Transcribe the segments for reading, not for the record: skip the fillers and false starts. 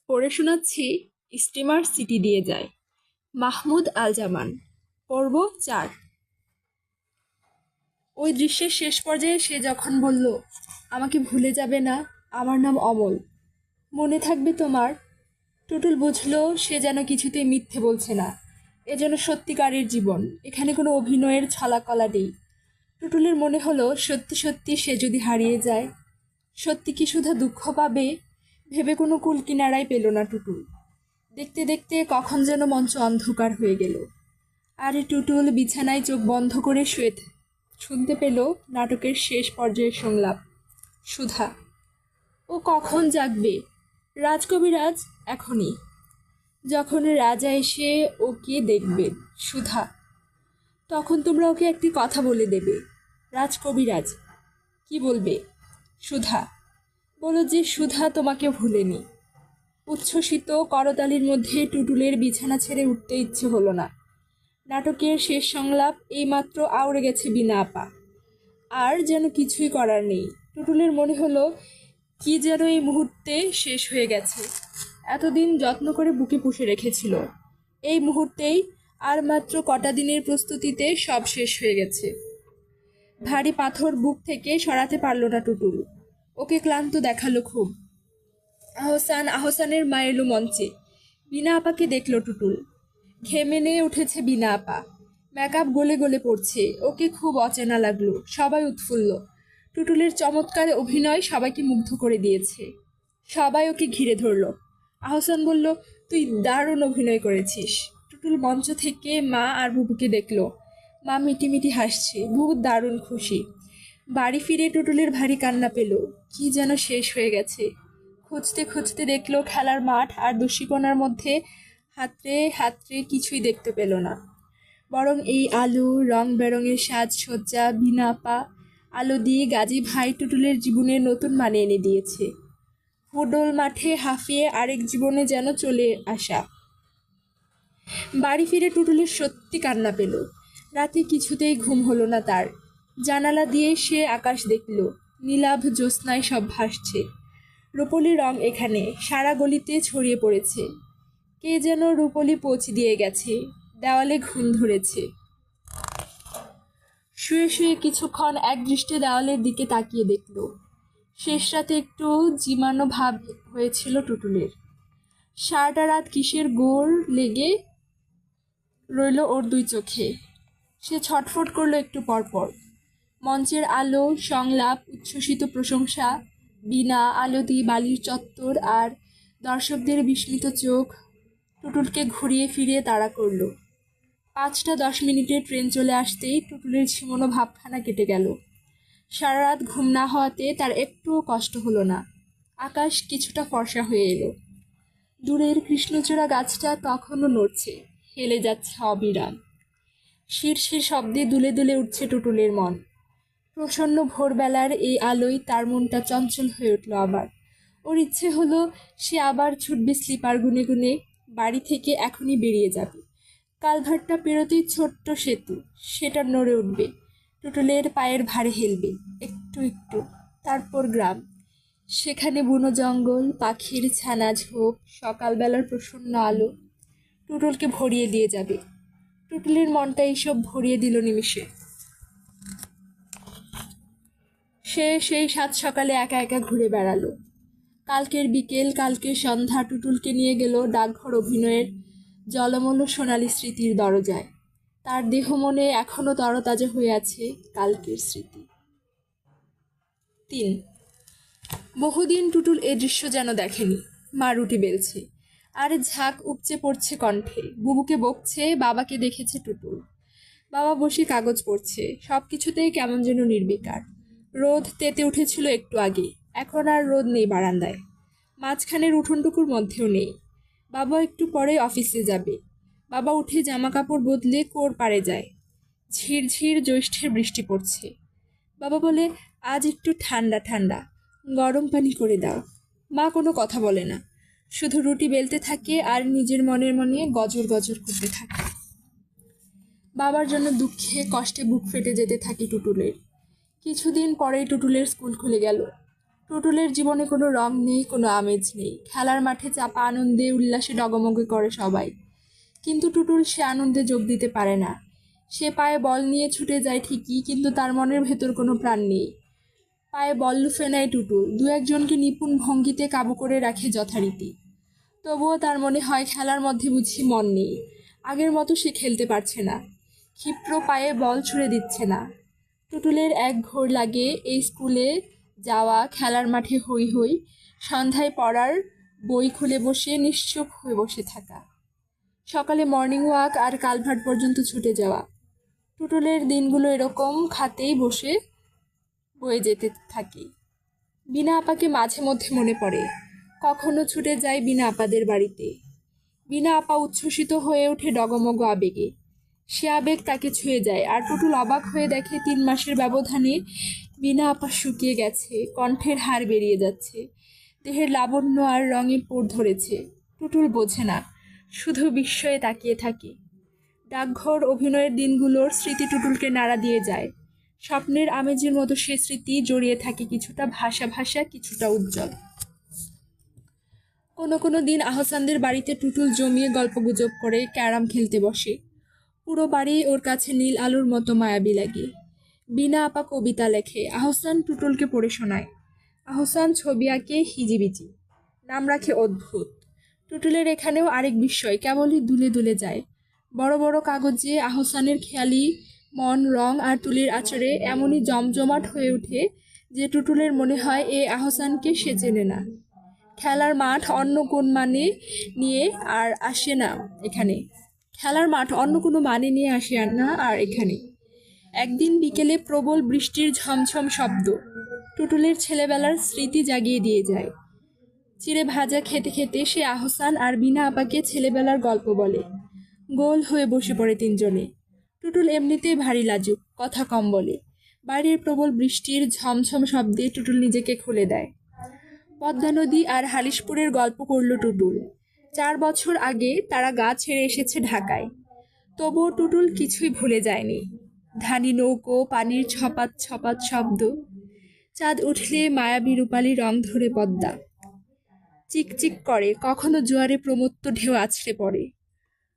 পড়ে শোনাচ্ছি steamer city দিয়ে যায়। মাহমুদ আল জামান। পর্ব 4। ওই দৃশ্যের শেষ পর্যায়ে সে যখন বলল, আমাকে ভুলে যাবে না, আমার নাম অমল, মনে থাকবে তোমার। টুটুল বুঝল সে যেন কিছুতেই মিথ্যে বলছে না, এ যেন সত্যিকারের জীবন, এখানে কোনো অভিনয়ের ছলাকলা নেই। টুটুলের মনে হলো সত্যি সত্যি সে যদি হারিয়ে যায়, সত্যি কি শুধু দুঃখ পাবে, ভেবে কোনো কুল কিনারাই পেল না টুটুল। দেখতে দেখতে কখন যেন মঞ্চ অন্ধকার হয়ে গেল। আর টুটুল বিছানায় চোখ বন্ধ করে শুনতে পেল নাটকের শেষ পর্যায়ের সংলাপ। সুধা। ও কখন জাগবে? রাজকবিরাজ এখনই, যখন রাজা এসে ওকে দেখবে। সুধা। তখন তোমরা ওকে একটি কথা বলে দেবে। রাজকবিরাজ। কি বলবে? সুধা। বলো যে সুধা তোমাকে ভুলেনি। উচ্ছ্বসিত করতালির মধ্যে টুটুলের বিছানা ছেড়ে উঠতে ইচ্ছে হলো না। নাটকের শেষ সংলাপ এইমাত্র আউড়ে গেছে বিনা আপা, আর যেন কিছুই করার নেই। টুটুলের মনে হলো কি যেন এই মুহূর্তে শেষ হয়ে গেছে, এতদিন যত্ন করে বুকে পুষে রেখেছিল, এই মুহূর্তেই আর মাত্র কটা দিনের প্রস্তুতিতে সব শেষ হয়ে গেছে। ভারী পাথর বুক থেকে সরাতে পারল না টুটুল। ওকে ক্লান্ত দেখালো খুব। আহসানের মা এলো মঞ্চে। বিনা আপাকে দেখল টুটুল। ঘেমে নিয়ে উঠেছে বিনা আপা, মেকআপ গলে গলে পড়ছে। ওকে খুব অচেনা লাগলো। সবাই উৎফুল্ল। টুটুলের চমৎকার অভিনয় সবাইকে মুগ্ধ করে দিয়েছে। সবাই ওকে ঘিরে ধরল। আহসান বলল, তুই দারুণ অভিনয় করেছিস। টুটুল মঞ্চ থেকে মা আর বুবুকে দেখল। মা মিটিমিটি হাসছে, বুবু দারুণ খুশি। বাড়ি ফিরে টুটুলের ভারী কান্না পেল, কি যেন শেষ হয়ে গেছে। খুঁজতে খুঁজতে দেখলো খেলার মাঠ আর দস্যিপনার মধ্যে হাতড়ে হাতড়ে কিছুই দেখতে পেল না, বরং এই আলো, রং বেরঙের সাজসজ্জা, বিনা আপা, আলো দিয়ে গাজী ভাই টুটুলের জীবনে নতুন মানে এনে দিয়েছে। ফুটবল মাঠে হাঁফিয়ে আরেক জীবনে যেন চলে আসা। বাড়ি ফিরে টুটুলের সত্যি কান্না পেল। রাতে কিছুতেই ঘুম হলো না তার। জানালা দিয়ে সে আকাশ দেখল, নীলাভ জ্যোৎস্নায় সব ভাসছে। রূপলি রং এখানে সারা গলিতে ছড়িয়ে পড়েছে। কে যেন রূপলি পোঁচ দিয়ে গেছে, দেওয়ালে ঘুণ ধরেছে। শুয়ে শুয়ে কিছুক্ষণ একদৃষ্টে দেওয়ালের দিকে তাকিয়ে দেখল। শেষ রাতে একটু জিমানো ভাব হয়েছিল টুটুলের। সারাটা রাত কিসের গোড় লেগে রইল ওর দুই চোখে। সে ছটফট করলো একটু পরপর। মঞ্চের আলো, সংলাপ, উচ্ছ্বসিত প্রশংসা, বিনা, আলতি, বালির চত্বর আর দর্শকদের বিস্মিত চোখ টুটুলকে ঘুরিয়ে ফিরিয়ে তাড়া করল। 5টা 10 মিনিটে ট্রেন চলে আসতেই টুটুলের ঝিমোনো ভাবখানা কেটে গেল। সারা রাত ঘুম না হওয়াতে তার একটুও কষ্ট হলো না। আকাশ কিছুটা ফর্সা হয়ে এলো। দূরের কৃষ্ণচূড়া গাছটা তখনও নড়ছে, হেলে যাচ্ছে অবিরাম। শিরশির শব্দে দুলে দুলে উঠছে টুটুলের মন। প্রসন্ন ভোরবেলার এই আলোয় তার মনটা চঞ্চল হয়ে উঠল আবার। ওর ইচ্ছে হলো সে আবার ছুটবে স্লিপার গুনে গুনে, বাড়ি থেকে এখনই বেরিয়ে যাবে। কালভার্টটা পেরোতেই ছোট্ট সেতু, সেটা নড়ে উঠবে, টুটুলের পায়ের ভারে হেলবে একটু একটু। তারপর গ্রাম, সেখানে বুনো জঙ্গল, পাখির ছানা ঝোপ, সকালবেলার প্রসন্ন আলো টুটুলকে ভরিয়ে দিয়ে যাবে। টুটুলের মনটা এইসব ভরিয়ে দিল নিমিষে। সে সেই 7 সকালে একা একা ঘুরে বেড়ালো। কালকের বিকেল, কালকের সন্ধ্যা টুটুলকে নিয়ে গেল ডাকঘর অভিনয়ের জলমল সোনালি স্মৃতির দরজায়। তার দেহ মনে এখনো তরতাজা হয়ে আছে কালকের স্মৃতি। 3। বহুদিন টুটুল এ দৃশ্য যেন দেখেনি। মা রুটি বেলছে, আর ঝাঁক উপচে পড়ছে কণ্ঠে। বুবুকে বকছে, বাবাকে দেখেছে টুটুল। বাবা বসে কাগজ পড়ছে, সব কিছুতেই কেমন যেন নির্বিকার। রোদ তেতে উঠেছিল একটু আগে, এখন আর রোদ নেই বারান্দায়, মাঝখানের উঠোনটুকুর মধ্যেও নেই। বাবা একটু পরে অফিসে যাবে। বাবা উঠে জামা কাপড় বদলে কোর পাড়ে যায়। ঝিরঝির জ্যৈষ্ঠের বৃষ্টি পড়ছে। বাবা বলে, আজ একটু ঠান্ডা ঠান্ডা, গরম পানি করে দাও। মা কোনো কথা বলে না, শুধু রুটি বেলতে থাকে আর নিজের মনের মনে গজর গজর করতে থাকে। বাবার জন্য দুঃখে কষ্টে বুক ফেটে যেতে থাকে টুটুলের। কিছুদিন পরেই টুটুলের স্কুল খুলে গেল। টুটুলের জীবনে কোনো রং নেই, কোনো আমেজ নেই। খেলার মাঠে চাপা আনন্দে উল্লাসে ডগমগে করে সবাই, কিন্তু টুটুল সে আনন্দে যোগ দিতে পারে না। সে পায়ে বল নিয়ে ছুটে যায় ঠিকই, কিন্তু তার মনের ভেতর কোনো প্রাণ নেই। পায়ে বল লুফে নেয় টুটুল, দু একজনকে নিপুণ ভঙ্গিতে কাবু করে রাখে যথারীতি। তবুও তার মনে হয় খেলার মধ্যে বুঝি মন নেই, আগের মতো সে খেলতে পারছে না, ক্ষিপ্র পায়ে বল ছুঁড়ে দিচ্ছে না। টুটুলের এক ঘোর লাগে এই স্কুলে যাওয়া, খেলার মাঠে হই হই, সন্ধ্যায় পড়ার বই খুলে বসে নিশ্চুপ হয়ে বসে থাকা, সকালে মর্নিং ওয়াক আর কালভার্ট পর্যন্ত ছুটে যাওয়া। টুটুলের দিনগুলো এরকম খাতেই বসে বয়ে যেতে থাকে। বিনা আপাকে মাঝে মধ্যে মনে পড়ে, কখনো ছুটে যায় বিনা আপাদের বাড়িতে। বিনা আপা উচ্ছ্বসিত হয়ে ওঠে ডগমগ আবেগে। সে আবেগ তাকে ছুঁয়ে যায়, আর টুটুল অবাক হয়ে দেখে 3 মাসের ব্যবধানে বিনা আপা শুকিয়ে গেছে, কণ্ঠের হাড় বেরিয়ে যাচ্ছে, দেহের লাবণ্য আর রঙে পোড় ধরেছে। টুটুল বোঝে না, শুধু বিস্ময়ে তাকিয়ে থাকে। ডাকঘর অভিনয়ের দিনগুলোর স্মৃতি টুটুলকে নাড়া দিয়ে যায়। স্বপ্নের আমেজের মতো সে স্মৃতি জড়িয়ে থাকে, কিছুটা ভাষা ভাষা, কিছুটা উজ্জ্বল। কোনো কোনো দিন আহসানদের বাড়িতে টুটুল জমিয়ে গল্পগুজব করে, ক্যারাম খেলতে বসে। পুরো বাড়ি ওর কাছে নীল আলুর মতো মায়াবী লাগে। বিনা আপা কবিতা লেখে, আহসান টুটুলকে পড়ে শোনায়। আহসান ছবি আঁকে হিজিবিজি, নাম রাখে অদ্ভুত। টুটুলের এখানেও আরেক বিস্ময় কেবলই দুলে দুলে যায়। বড় বড় কাগজে আহসানের খেয়ালি মন রং আর তুলির আঁচড়ে এমনই জমজমাট হয়ে ওঠে যে টুটুলের মনে হয় এ আহসানকে সে চেনে না। খেলার মাঠ অন্য কোন মানে নিয়ে আর আসে না এখানে। খেলার মাঠ অন্য কোনো মানে নিয়ে আসে না আর এখানে। একদিন বিকেলে প্রবল বৃষ্টির ঝমঝম শব্দ টুটুলের ছেলেবেলার স্মৃতি জাগিয়ে দিয়ে যায়। চিড়ে ভাজা খেতে খেতে সে আহসান আর বিনা আপাকে ছেলেবেলার গল্প বলে। গোল হয়ে বসে পড়ে তিনজনে। টুটুল এমনিতেই ভারী লাজুক, কথা কম বলে। বাইরের প্রবল বৃষ্টির ঝমঝম শব্দে টুটুল নিজেকে খুলে দেয়। পদ্মা নদী আর হালিশপুরের গল্প করল টুটুল। 4 বছর আগে তারা গা ছেড়ে এসেছে ঢাকায়। তবুও টুটুল কিছুই ভুলে যায়নি। ধানি নৌকো, পানির ছপাত ছপাত শব্দ, চাঁদ উঠলে মায়াবী রূপালী রং ধরে পদ্মা চিকচিক করে, কখনো জোয়ারে প্রমত্ত ঢেউ আছড়ে পড়ে।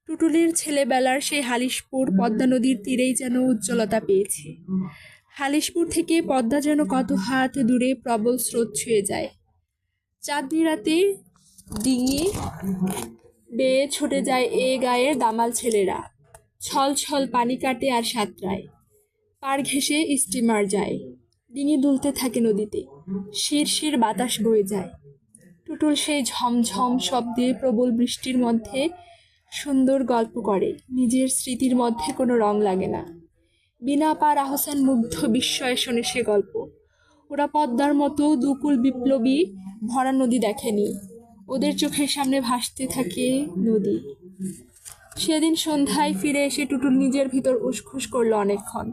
টুটুলের ছেলেবেলার সেই হালিশপুর পদ্মা নদীর তীরেই যেন উজ্জ্বলতা পেয়েছে। হালিশপুর থেকে পদ্মা যেন কত হাত দূরে প্রবল স্রোত ছুঁয়ে যায়। চাঁদনি রাতে ডিঙি বেয়ে ছুটে যায় এ গায়ের দামাল ছেলেরা, ছল ছল পানি কাটে আর সাঁতরায়। পাড় ঘেঁষে স্টিমার যায়, ডিঙি দুলতে থাকে নদীতে, শিরশির বাতাস বয়ে যায়। টুটুল সেই ঝমঝম শব্দে প্রবল বৃষ্টির মধ্যে সুন্দর গল্প করে, নিজের স্মৃতির মধ্যে কোনো রং লাগে না। বিনা পার আহসান মুগ্ধ বিস্ময়ে শোনে সে গল্প। ওরা পদ্মার মতো দুকুল বিপ্লবী ভরা নদী দেখেনি, ওদের চোখের সামনে ভাসতে থাকে নদী। সেদিন সন্ধ্যায় ফিরে এসে টুটুল নিজের ভিতর উসখুস করলো অনেকক্ষণ।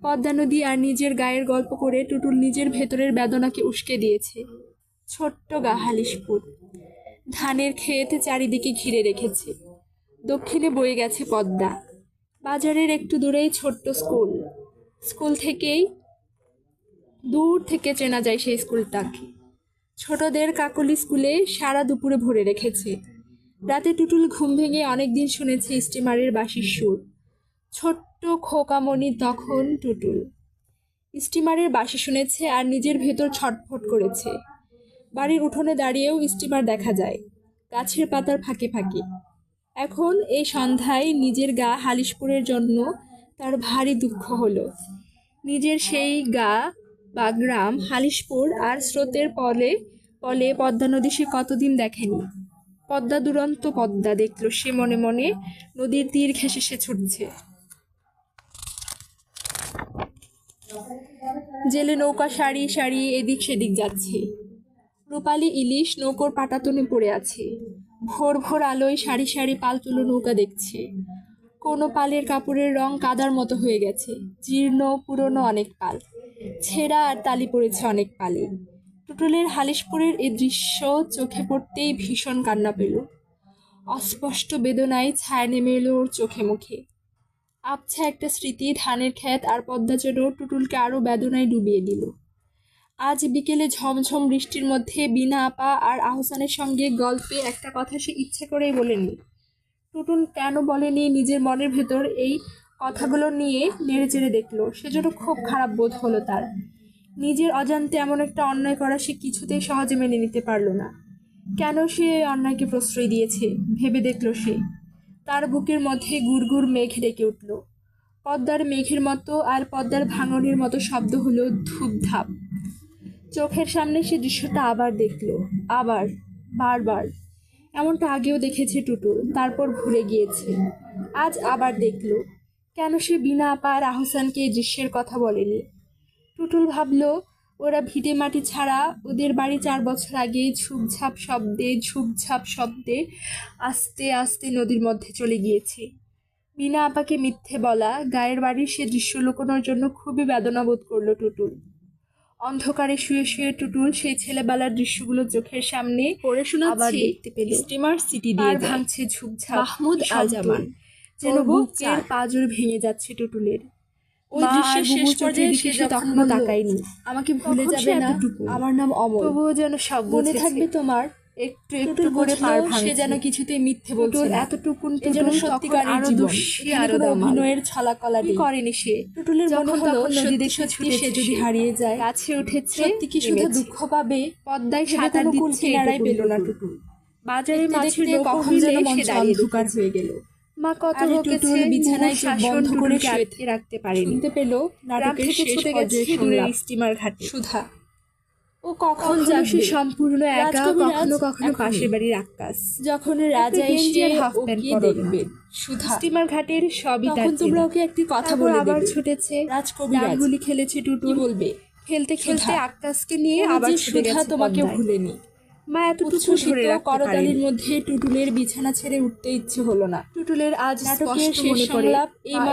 পদ্মা নদী আর নিজের গায়ের গল্প করে টুটুল নিজের ভেতরের বেদনাকে উস্কে দিয়েছে। ছোট্ট গা হালিশপুর, ধানের ক্ষেত চারিদিকে ঘিরে রেখেছে। দক্ষিণে বয়ে গেছে পদ্মা। বাজারের একটু দূরেই ছোট্ট স্কুল। স্কুল থেকেই দূর থেকে চেনা যায় সেই স্কুলটাকে। ছোটদের কাকলি স্কুলে সারা দুপুরে ভরে রেখেছে। রাতে টুটুল ঘুম ভেঙে অনেকদিন শুনেছে স্টিমারের বাঁশির সুর। ছোট্ট খোকামণি তখন টুটুল স্টিমারের বাঁশি শুনেছে আর নিজের ভেতর ছটফট করেছে। বাড়ির উঠোনে দাঁড়িয়েও স্টিমার দেখা যায়, গাছের পাতার ফাঁকে ফাঁকে। এখন এই সন্ধ্যায় নিজের গা হালিশপুরের জন্য তার ভারী দুঃখ হলো। নিজের সেই গা বা গ্রাম হালিশপুর আর স্রোতের পলে পলে পদ্মা নদী সে কতদিন দেখেনি। পদ্মা দুরন্ত পদ্মা দেখল সে মনে মনে, নদীর তীর ঘেঁষে সে ছুটছে। জেলে নৌকা সারি সারি এদিক সেদিক যাচ্ছে। রূপালী ইলিশ নৌকোর পাটাতনে পড়ে আছে। ভোর ভোর আলোয় সারি সারি পালতুলো নৌকা দেখছে। কোনো পালের কাপড়ের রং কাদার মতো হয়ে গেছে, জীর্ণ পুরনো অনেক পাল, ছেঁড়া আর তালি পড়েছে অনেক পালে। টুটুলের হালিশপুরের এই দৃশ্য চোখে পড়তেই ভীষণ কান্না পেল। অস্পষ্ট বেদনায় ছায়া নেমে এলো ওর চোখে মুখে। আবছা একটা স্মৃতি, ধানের ক্ষেত আর পদ্মা যেন টুটুলকে আরো বেদনায় ডুবিয়ে দিল। আজ বিকেলে ঝমঝম বৃষ্টির মধ্যে বিনা আপা আর আহসানের সঙ্গে গল্পে একটা কথা সে ইচ্ছে করেই বলেনি। টুটুল কেন বলেনি নিজের মনের ভেতর এই কথাগুলো নিয়ে নেড়েচেড়ে দেখলো, সেজন্য খুব খারাপ বোধ হলো তার। নিজের অজান্তে এমন একটা অন্যায় করা সে কিছুতেই সহজে মেনে নিতে পারল না। কেন সে অন্যায়কে প্রশ্রয় দিয়েছে ভেবে দেখল সে। তার বুকের মধ্যে গুড়গুড় মেঘ ডেকে উঠল। পদ্মার মেঘের মতো আর পদ্মার ভাঙনের মতো শব্দ হলো ধূপধাপ। চোখের সামনে সে দৃশ্যটা আবার দেখল, আবার, বারবার। এমনটা আগেও দেখেছে টুটুল, তারপর ভুলে গিয়েছে। আজ আবার দেখল। কেন সে বিনা আপা আর আহসানকে এই দৃশ্যের কথা বলেনি? টুটুল ভাবল, ওরা ভিটে মাটি ছাড়া ওদের বাড়ি 4 বছর আগে ঝুপঝাপ শব্দে আস্তে আস্তে নদীর মধ্যে চলে গিয়েছে। বিনা আপাকে মিথ্যে বলা গায়ের বাড়ির সে দৃশ্য লুকোনোর জন্য খুবই বেদনা বোধ করল টুটুল। অন্ধকারে শুয়ে শুয়ে টুটুল সেই ছেলেবেলার দৃশ্যগুলো চোখের সামনে আবার দেখতে পেল। স্টিমার সিটি দিয়ে আর ভাঙছে ঝুপঝাপ মাহমুদ আল জামান, যেন বুকের পাঁজর ভেঙে যাচ্ছে টুটুলের। ওই দৃশ্যের শেষ পর্যায়ে সে তখনও তাকায়নি। আমাকে ভুলে যাবে না, আমার নাম অমল, তবুও যেন সব মনে থাকবে তোমার। একটু একটু করে পার ভাঙছে। সে যেন কিছুতেই মিথ্যে বলছে না। এতটুকুন যেন সত্যিকারের জীবন, এখানে কোনো অভিনয়ের ছলাকলা নেই। করেনি সে। টুটুলের মনে হলো নদী দেখে সে যদি হারিয়ে যায়, কাছে উঠেছে, সত্যি কি শুধু দুঃখ পাবে? পদ্মায় সাঁতার দিচ্ছে, কিনারাই পেল না টুটুল। বাজারে মাছের কখন যেন মঞ্চ অন্ধকার হয়ে গেল। মা কত বকেছে, বিছানায় চোখ বন্ধ করে শুয়ে রাখতে পারেনি। শুনতে পেল নাটকের শেষ পর্যায়ে দূরের স্টিমার ঘাটে সুধা। ও কখন যাবে সম্পূর্ণ একা, কখনো কখনো পাশের বাড়ির আকাশ। যখন রাজা এসে হাফ প্যান্ট দেখবে সুধা, স্টিমার ঘাটের সবই তখন তোমরা ওকে একটি কথা বলে আবার দেবে। ছুটেছে, রাজকবিরাজগুলি খেলেছে টুটুল, বলবে খেলতে খেলতে আকাশকে নিয়ে আবার ছুটে সুধা গেছে তোমাকে পদ্মায়। ভুলেনি। মা এতটুকু ধরে রাখতে করতালির মধ্যে টুটুলের বিছানা ছেড়ে উঠতে ইচ্ছে হলো না। টুটুলের আজ নাটকের স্পষ্ট শেষ মনে পড়ে সংলাপ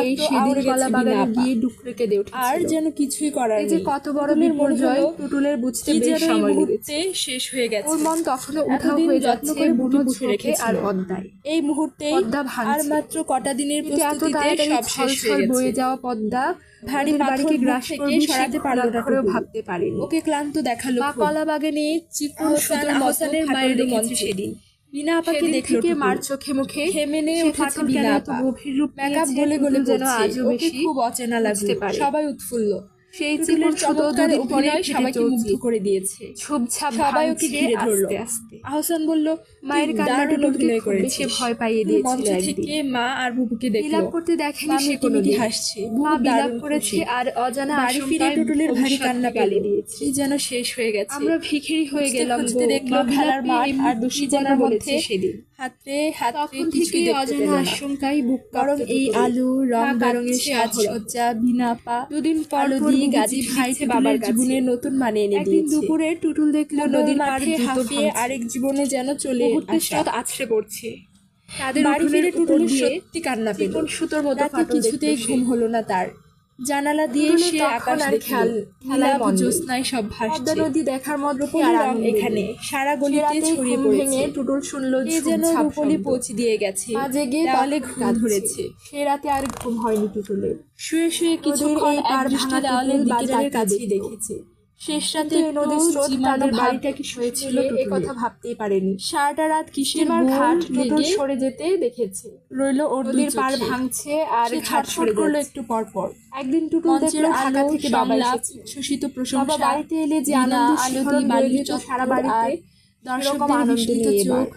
এই সেদিন কলা বাগানে গিয়ে ডুকরেকে দিয়ে উঠেছিল। আর যেন কিছুই করার এই যে নেই। কত বড় বিপর্যয় টুটুলের বুঝতে বেশ সময় লেগেছে। শেষ হয়ে গেছে। ওর মন তখনও উধাও হয়ে যাচ্ছে বুনো চোখে আর পদ্মায়। এই মুহূর্তে পদ্মা ভাঙছে। আর মাত্র কটা দিনের এত প্রস্তুতিতে তাড়াতাড়ি সব শেষ হয়ে গেছে। বয়ে যাওয়া পদ্মা ভারী বাড়িকে গ্রাস থেকে করবে সরাতে পারলো না করেও ভাবতে পারেনি। ওকে ক্লান্ত দেখালো। মা কলা বাগানে চিকন সুতোর আহসানের মায়ের রেখেছে সেদিন। বিনা আপাকে দেখলো থেকে মার চোখে মুখে থেমে নিয়ে উঠেছে বিনা আপা। গভীর রূপ মেকআপ গলে গলে যেন পড়ছে। আজও ওকে বেশি খুব অচেনা লাগছে। সবাই উৎফুল্ল। সেই চিকন সুতো দুদিন পরে সবাইকে মুগ্ধ করে দিয়েছে। ঝুপঝাপ সবাই ওকে ঘিরে ধরলো। আস্তে আস্তে আহসান বলল, মায়ের কান্নাটুকুকে বেশি ভয় পাইয়ে দিয়েছিল মঞ্চ একদিন। থেকে মা আর বুবুকে দেখলো বিলাপ করতে দেখেনি সে কোনোদিন। হাসছে। মা বিলাপ করেছে আর অজানা বাড়ি ফিরে আশঙ্কায় টুটুলের ভারী কান্না গালি পেল। দিয়েছে। কি যেন শেষ হয়ে গেছে। আমরা ভিখারি হয়ে গেলাম খুঁজতে দেখলো মা খেলার মাঠ আর দোষীজনের মধ্যে সেদিন হাতে তখন কিছুই থেকে দেখতে অজানা পেল না। আশঙ্কায় বুক বরং এই আলো রং বেরঙের শহর। সাজসজ্জা বিনা আপা দুদিন পর আলো দিয়ে গাজী ভাই বাবার জীবনে নতুন মানে এনে একদিন দিয়েছে। দুপুরে টুটুল দেখলো নদীর মাঠে হাঁপিয়ে আরেক জীবনে যেন চলে স্রোত আছড়ে পড়ছে। তাদের বাড়ি ফিরে টুটুলের দিয়ে সত্যি কান্না পেল। চিকন সুতোর মতো রাতে ফাটল কিছুতেই দেখলো সে। ঘুম হলো না তার। জানালা দিয়ে টুটুলের সে তখন আকাশ আর দেখল। খেলায় মন নেই। জ্যোৎস্নায় সব পদ্মা ভাসছে। নদী দেখার মধ্যে রূপলি রং এখানে সারা গলিতে ছড়িয়ে পড়েছে। টুটুল শুনলো কে যেন রূপলি পৌঁছে দিয়ে গেছে। মা জেগে দেওয়ালে ঘুম ঘুম ধরেছে। সে রাতে আর ঘুম হয়নি টুটুলের। শুয়ে শুয়ে কিছুক্ষণ এই পার একদৃষ্টে ভাঙা দেওয়ালের টুটুল দিকে বাজারের তাকিয়ে কাছেই দেখেছে। শেষ রাতে কিন্তু এই নদীর স্রোত তাদের বাড়িটা কি হয়েছিল এ কথা ভাবতেই পারেনি। সারাটা রাত কিসের স্টিমার ঘাট টুটুল লেগে সরে যেতে দেখেছে। রইল ওর নদীর পার ভাঙছে আর ঘাট সরে করলো যাচ্ছে। একটু পর পর। একদিন টুটুল দেখলো ঢাকা থেকে বাবা এসেছে। শোষিত বাবা প্রশংসা বাড়িতে এলে যে বিনা আনন্দ আলো শিহরণ দিয়ে বয়ে বালির যেত সারা চত্বর বাড়িতে, আর দর্শকদের আনন্দ বিস্মিত নিয়ে চোখ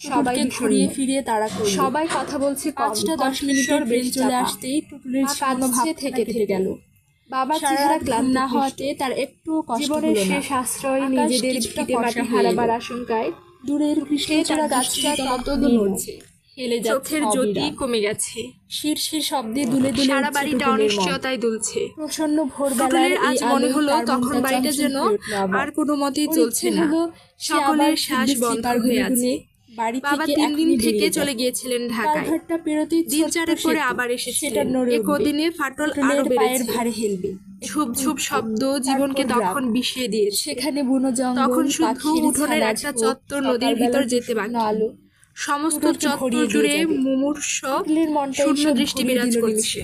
সবাই টুটুলকে ঘুরিয়ে ফিরিয়ে তাড়া করলো। সবাই কথা বলছে 5-10 মিনিটের ট্রেন চলে আসতেই টুটুলের কাঁদছে ভাবনা থেকে গেল। বাবা সারা চেহারা রাত ঘুম ক্লান্ত না হওয়াতে হওয়াতে তার একটু কষ্ট জীবনের হলো না। শেষ আশ্রয় আকাশ নিজেদের কিছুটা ভিটে মাটি ফর্সা হয়ে হারাবার এলো। আশঙ্কায় দূরের কৃষ্ণচূড়া গাছটা ততদিন নড়ছে। হেলে যাচ্ছে চোখের জ্যোতি কমে গেছে। শিরশির শব্দে দুলে দুলে সারা উঠছে বাড়িটা টুটুলের মন। অনিশ্চয়তায় দুলছে। প্রসন্ন ভোরবেলার টুটুলের এই আজ মনে আলোয় হলো তার তখন মনটা বাড়িটা চঞ্চল যেন হয়ে উঠলো আবার। আর কোনো মতেই ওর চলছে ইচ্ছে না। হলো সে সকলের আবার শ্বাস ফিরবে বন্ধ স্লিপার হয়ে গুনে আছে। বাড়ি বাবা থেকে 3 দিন এখনই থেকে বেরিয়ে চলে গিয়েছিলেন ঢাকায়। কালভারটা পেরোতেই দিন ছোট্ট 4 পরে সেতু, আবার সেটা এসেছিলেন। নড়ে উঠবে। কদিনে ফাটল টুটুলের আরো পায়ের বেড়েছে। ভারে হেলবে। ঝুপ ঝুপ শব্দ জীবনকে তারপর তখন বিষিয়ে দিয়েছে। সেখানে বুনো জঙ্গল, তখন শুধু পাখির উঠোনের ছানা একটা ঝোপ, চত্বর নদীর সকালবেলার ভিতর যেতে প্রসন্ন বাকি। আলো সমস্ত টুটুলকে চত্বর ভরিয়ে দিয়ে জুড়ে যাবে। মুমূর্ষ টুটুলের মনটা শূন্য এসব দৃষ্টি ভরিয়ে বিরাজ দিল করছে। নিমিষে।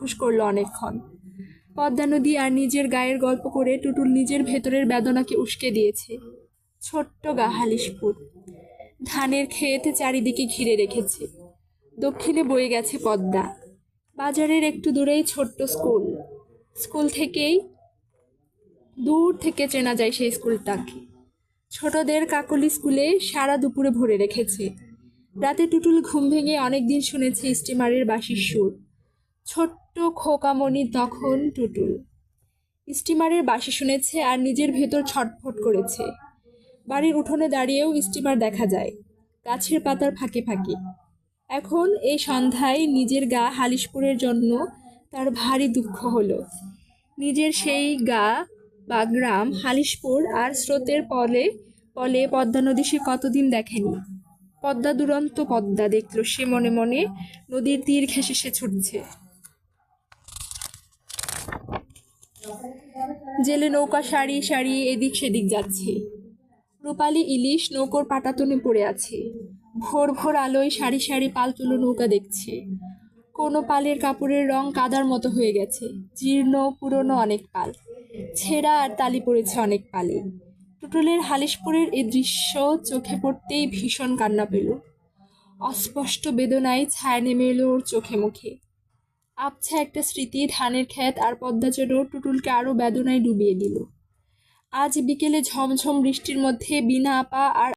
নাখুশ করলো অনেকক্ষণ। পদ্মা নদী আর নিজের গায়ের গল্প করে টুটুল নিজের ভেতরের বেদনাকে উস্কে দিয়েছে। ছোট্ট গাহালিশপুর ধানের ক্ষেত চারিদিকে ঘিরে রেখেছে। দক্ষিণে বয়ে গেছে পদ্মা। বাজারের একটু দূরেই ছোট্ট স্কুল। স্কুল থেকেই দূর থেকে চেনা যায় সেই স্কুলটাকে। ছোটদের কাকলি স্কুলে সারা দুপুরে ভরে রেখেছে। রাতে টুটুল ঘুম ভেঙে অনেকদিন শুনেছে স্টিমারের বাঁশির সুর। ছোট্ট খোকামণি তখন টুটুল। স্টিমারের বাঁশি শুনেছে আর নিজের ভেতর ছটফট করেছে। বাড়ির উঠোনে দাঁড়িয়েও স্টিমার দেখা যায়, গাছের পাতার ফাঁকে ফাঁকে। এখন এই সন্ধ্যায় নিজের গা হালিশপুরের জন্য তার ভারী দুঃখ হলো। নিজের সেই গা বা গ্রাম হালিশপুর আর স্রোতের পলে পলে পদ্মা নদী সে কতদিন দেখেনি। পদ্মা দুরন্ত পদ্মা দেখল সে মনে মনে, নদীর তীর ঘেঁষে সে ছুটছে। জেলে নৌকা সারি সারি এদিক সেদিক যাচ্ছে। রূপালী ইলিশ নৌকোর পাটাতনে পড়ে আছে। ভোর ভোর আলোয় সারি সারি পালতুলো নৌকা দেখছে। কোনো পালের কাপড়ের রং কাদার মতো হয়ে গেছে, জীর্ণ পুরনো অনেক পাল, ছেঁড়া আর তালি পড়েছে অনেক পালে। টুটুলের হালিশপুরের এই দৃশ্য চোখে পড়তেই ভীষণ কান্না পেল। অস্পষ্ট বেদনায় ছায়া নেমে এলো ওর চোখে মুখে। আবছা একটা স্মৃতি, ধানের ক্ষেত আর পদ্মা যেন টুটুলকে আরো বেদনায় ডুবিয়ে দিল। আজ বিকেলে ঝমঝম বৃষ্টির মধ্যে বিনা আপা আর